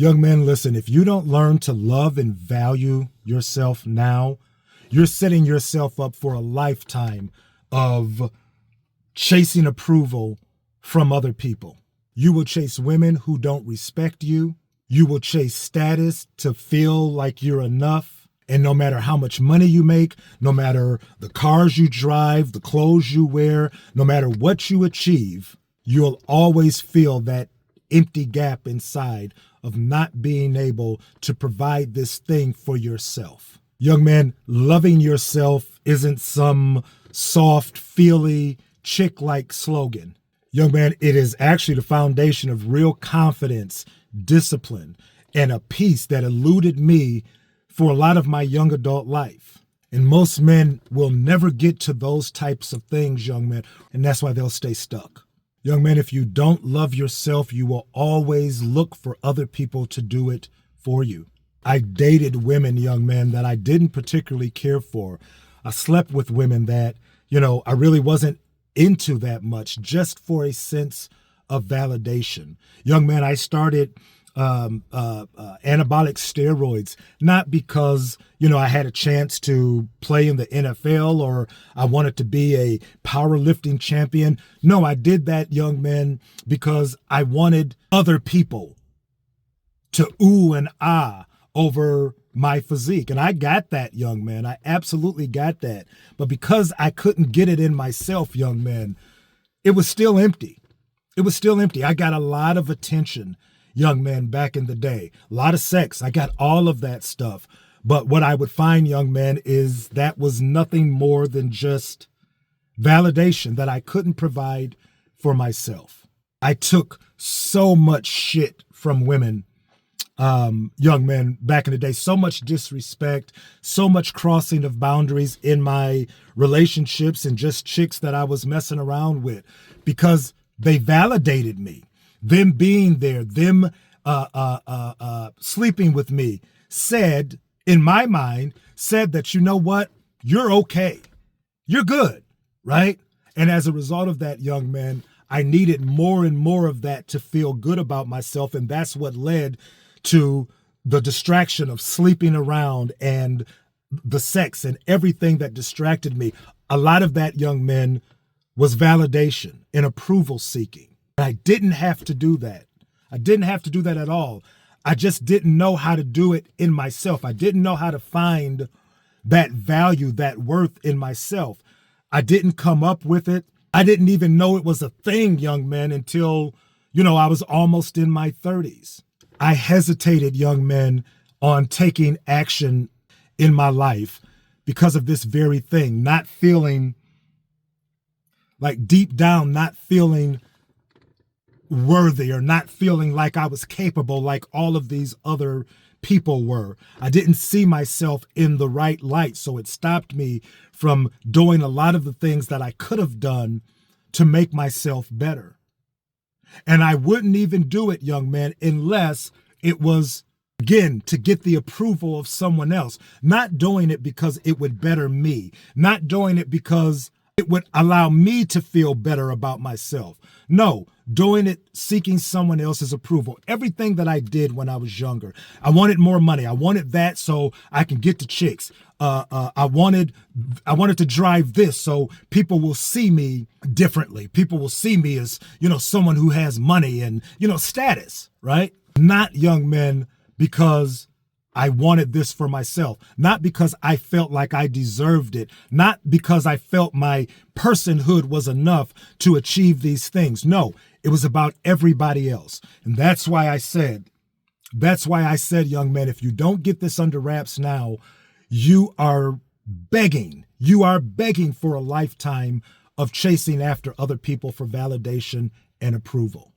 Young men, listen, if you don't learn to love and value yourself now, you're setting yourself up for a lifetime of chasing approval from other people. You will chase women who don't respect you. You will chase status to feel like you're enough. And no matter how much money you make, no matter the cars you drive, the clothes you wear, no matter what you achieve, you'll always feel that empty gap inside of not being able to provide this thing for yourself. Young man, loving yourself isn't some soft, feely, chick-like slogan. Young man, it is actually the foundation of real confidence, discipline, and a peace that eluded me for a lot of my young adult life. And most men will never get to those types of things, young men, and that's why they'll stay stuck. Young man, if you don't love yourself, you will always look for other people to do it for you. I dated women, young men, that I didn't particularly care for. I slept with women that, I really wasn't into that much, just for a sense of validation. Young man, I started anabolic steroids, not because, I had a chance to play in the NFL or I wanted to be a powerlifting champion. No, I did that, young man, because I wanted other people to ooh and ah over my physique. And I got that, young man. I absolutely got that. But because I couldn't get it in myself, young man, it was still empty. It was still empty. I got a lot of attention, young man, back in the day. A lot of sex. I got all of that stuff. But what I would find, young man, is that was nothing more than just validation that I couldn't provide for myself. I took so much shit from women, young men, back in the day. So much disrespect, so much crossing of boundaries in my relationships and just chicks that I was messing around with because they validated me. Them being there, them sleeping with me said, in my mind, said that, you know what, you're okay. You're good, right? And as a result of that, young man, I needed more and more of that to feel good about myself. And that's what led to the distraction of sleeping around and the sex and everything that distracted me. A lot of that, young men, was validation and approval seeking. I didn't have to do that. I didn't have to do that at all. I just didn't know how to do it in myself. I didn't know how to find that value, that worth in myself. I didn't come up with it. I didn't even know it was a thing, young men, until, I was almost in my 30s. I hesitated, young men, on taking action in my life because of this very thing, not feeling like deep down, not feeling worthy or not feeling like I was capable like all of these other people were. I didn't see myself in the right light, so it stopped me from doing a lot of the things that I could have done to make myself better. And I wouldn't even do it, young man, unless it was, again, to get the approval of someone else. Not doing it because it would better me. Not doing it because it would allow me to feel better about myself. No, doing it seeking someone else's approval. Everything that I did when I was younger. I wanted more money. I wanted that so I can get to chicks. I wanted to drive this so people will see me differently. People will see me as, someone who has money and, status, right? Not, young men, because I wanted this for myself, not because I felt like I deserved it, not because I felt my personhood was enough to achieve these things. No, it was about everybody else. And that's why I said, young men, if you don't get this under wraps now, you are begging for a lifetime of chasing after other people for validation and approval.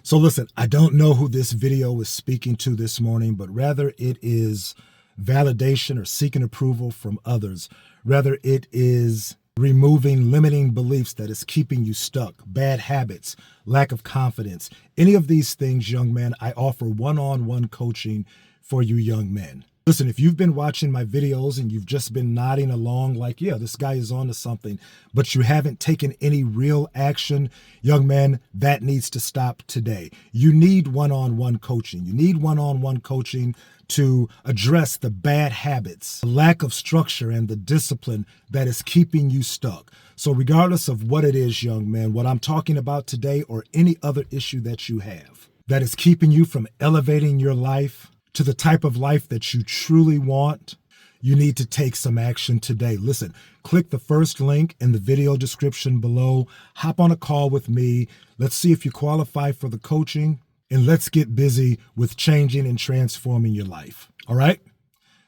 So listen, I don't know who this video is speaking to this morning, but rather it is validation or seeking approval from others. Rather it is removing limiting beliefs that is keeping you stuck, bad habits, lack of confidence. Any of these things, young man, I offer one-on-one coaching for you young men. Listen, if you've been watching my videos and you've just been nodding along like, yeah, this guy is onto something, but you haven't taken any real action, young man, that needs to stop today. You need one-on-one coaching. You need one-on-one coaching to address the bad habits, the lack of structure, and the discipline that is keeping you stuck. So regardless of what it is, young man, what I'm talking about today or any other issue that you have that is keeping you from elevating your life to the type of life that you truly want, you need to take some action today. Listen, click the first link in the video description below. Hop on a call with me. Let's see if you qualify for the coaching, and let's get busy with changing and transforming your life. All right?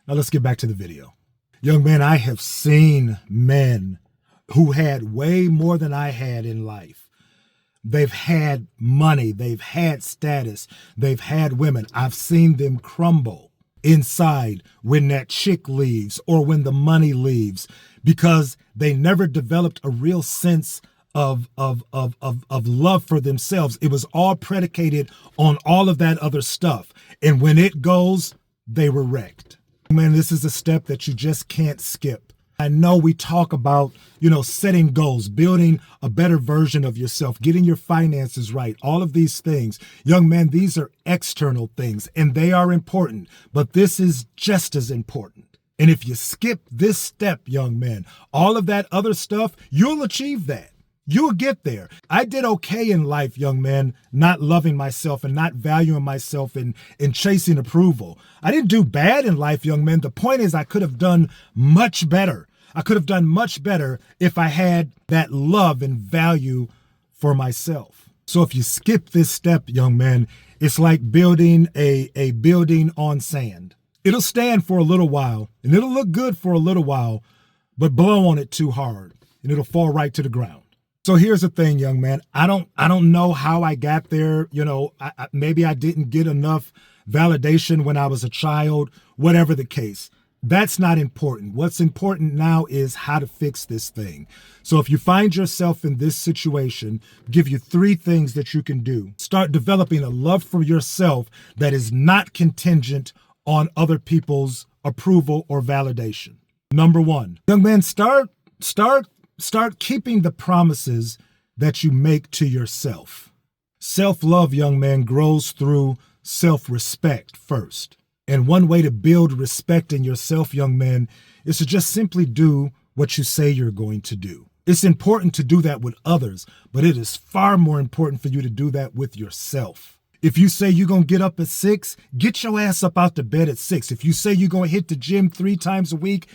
Now let's get back to the video. Young man, I have seen men who had way more than I had in life. They've had money, they've had status, they've had women. I've seen them crumble inside when that chick leaves or when the money leaves because they never developed a real sense of love for themselves. It was all predicated on all of that other stuff. And when it goes, they were wrecked. Man, this is a step that you just can't skip. I know we talk about, setting goals, building a better version of yourself, getting your finances right, all of these things. Young man, these are external things and they are important, but this is just as important. And if you skip this step, young man, all of that other stuff, you'll achieve that. You'll get there. I did okay in life, young man, not loving myself and not valuing myself and chasing approval. I didn't do bad in life, young man. The point is I could have done much better. I could have done much better if I had that love and value for myself. So if you skip this step, young man, it's like building a building on sand. It'll stand for a little while and it'll look good for a little while, but blow on it too hard and it'll fall right to the ground. So here's the thing, young man. I don't know how I got there. Maybe I didn't get enough validation when I was a child, whatever the case. That's not important. What's important now is how to fix this thing. So if you find yourself in this situation, give you 3 things that you can do. Start developing a love for yourself that is not contingent on other people's approval or validation. Number 1, young man, start keeping the promises that you make to yourself. Self-love, young man, grows through self-respect first. And one way to build respect in yourself, young man, is to just simply do what you say you're going to do. It's important to do that with others, but it is far more important for you to do that with yourself. If you say you're going to get up at 6, get your ass up out the bed at 6. If you say you're going to hit the gym 3 times a week,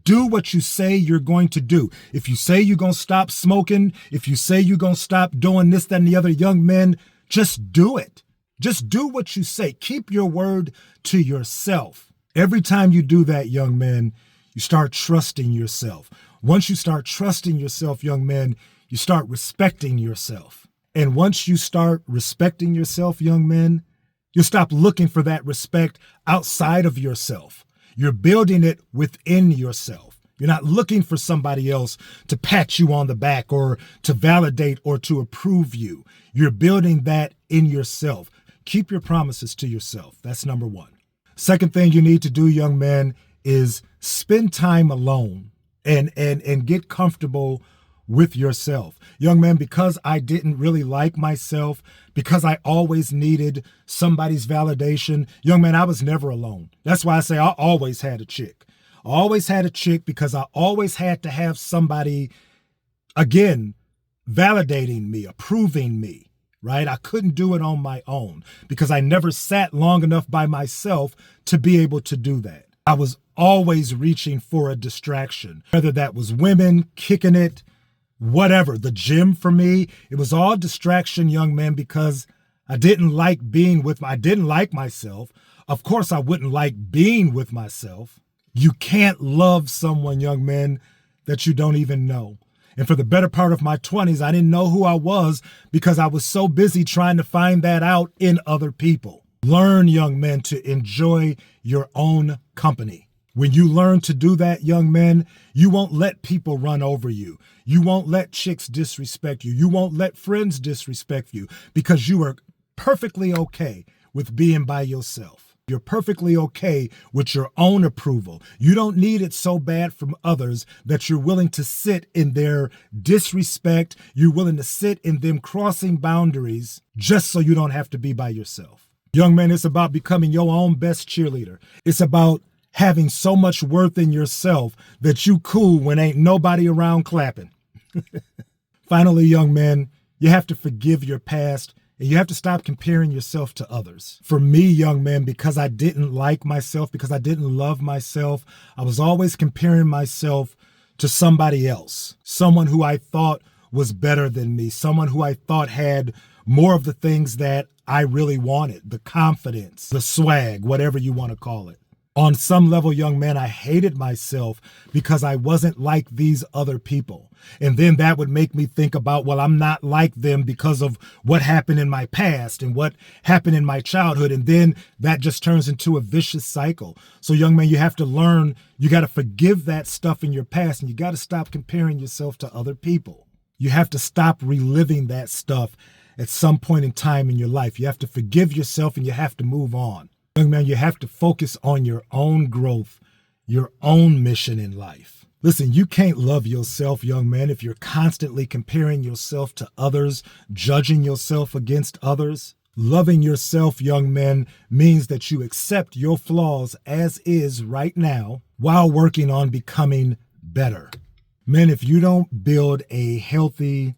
do what you say you're going to do. If you say you're going to stop smoking, if you say you're going to stop doing this, that, and the other, young men, just do it. Just do what you say. Keep your word to yourself. Every time you do that, young man, you start trusting yourself. Once you start trusting yourself, young man, you start respecting yourself. And once you start respecting yourself, young men, you'll stop looking for that respect outside of yourself. You're building it within yourself. You're not looking for somebody else to pat you on the back or to validate or to approve you. You're building that in yourself. Keep your promises to yourself. That's number 1. Second thing you need to do, young man, is spend time alone and get comfortable with yourself. Young man, because I didn't really like myself, because I always needed somebody's validation, young man, I was never alone. That's why I say I always had a chick. I always had a chick because I always had to have somebody, again, validating me, approving me. Right? I couldn't do it on my own because I never sat long enough by myself to be able to do that. I was always reaching for a distraction, whether that was women, kicking it, whatever. The gym for me, it was all distraction, young man, because I didn't like I didn't like myself. Of course, I wouldn't like being with myself. You can't love someone, young man, that you don't even know. And for the better part of my 20s, I didn't know who I was because I was so busy trying to find that out in other people. Learn, young men, to enjoy your own company. When you learn to do that, young men, you won't let people run over you. You won't let chicks disrespect you. You won't let friends disrespect you because you are perfectly okay with being by yourself. You're perfectly okay with your own approval. You don't need it so bad from others that you're willing to sit in their disrespect. You're willing to sit in them crossing boundaries just so you don't have to be by yourself. Young man, it's about becoming your own best cheerleader. It's about having so much worth in yourself that you cool when ain't nobody around clapping. Finally, young men, you have to forgive your past. And you have to stop comparing yourself to others. For me, young man, because I didn't like myself, because I didn't love myself, I was always comparing myself to somebody else, someone who I thought was better than me, someone who I thought had more of the things that I really wanted, the confidence, the swag, whatever you want to call it. On some level, young man, I hated myself because I wasn't like these other people. And then that would make me think about, well, I'm not like them because of what happened in my past and what happened in my childhood. And then that just turns into a vicious cycle. So, young man, you have to learn, you got to forgive that stuff in your past, and you got to stop comparing yourself to other people. You have to stop reliving that stuff at some point in time in your life. You have to forgive yourself and you have to move on. Young man, you have to focus on your own growth, your own mission in life. Listen, you can't love yourself, young man, if you're constantly comparing yourself to others, judging yourself against others. Loving yourself, young man, means that you accept your flaws as is right now while working on becoming better. Men, if you don't build a healthy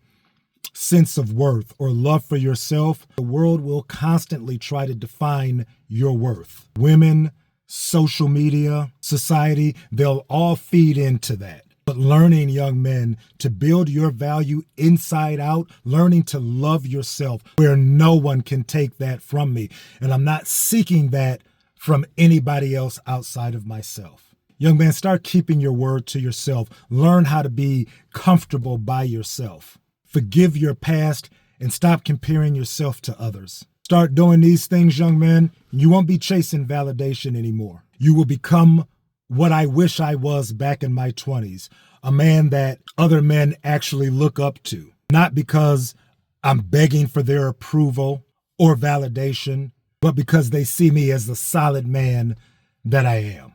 sense of worth or love for yourself, the world will constantly try to define your worth. Women, social media, society, they'll all feed into that. But learning, young men, to build your value inside out, learning to love yourself where no one can take that from me. And I'm not seeking that from anybody else outside of myself. Young man, start keeping your word to yourself. Learn how to be comfortable by yourself. Forgive your past and stop comparing yourself to others. Start doing these things, young man, and you won't be chasing validation anymore. You will become what I wish I was back in my 20s, a man that other men actually look up to, not because I'm begging for their approval or validation, but because they see me as the solid man that I am,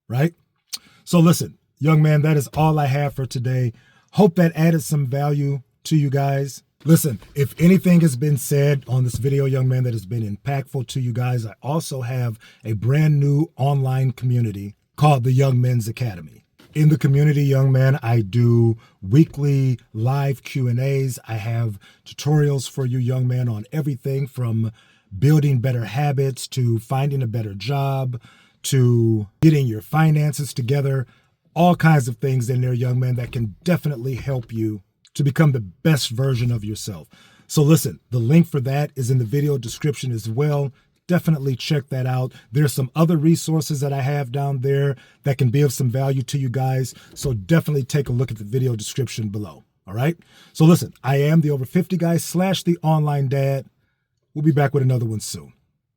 right? So listen, young man, that is all I have for today. Hope that added some value to you guys. Listen, if anything has been said on this video, young man, that has been impactful to you guys, I also have a brand new online community called the Young Men's Academy. In the community, young man, I do weekly live Q&As. I have tutorials for you, young man, on everything from building better habits to finding a better job to getting your finances together. All kinds of things in there, young man, that can definitely help you to become the best version of yourself. So listen, the link for that is in the video description as well. Definitely check that out. There's some other resources that I have down there that can be of some value to you guys. So definitely take a look at the video description below. All right. So listen, I am the Over 50 Guy / the Online Dad. We'll be back with another one soon.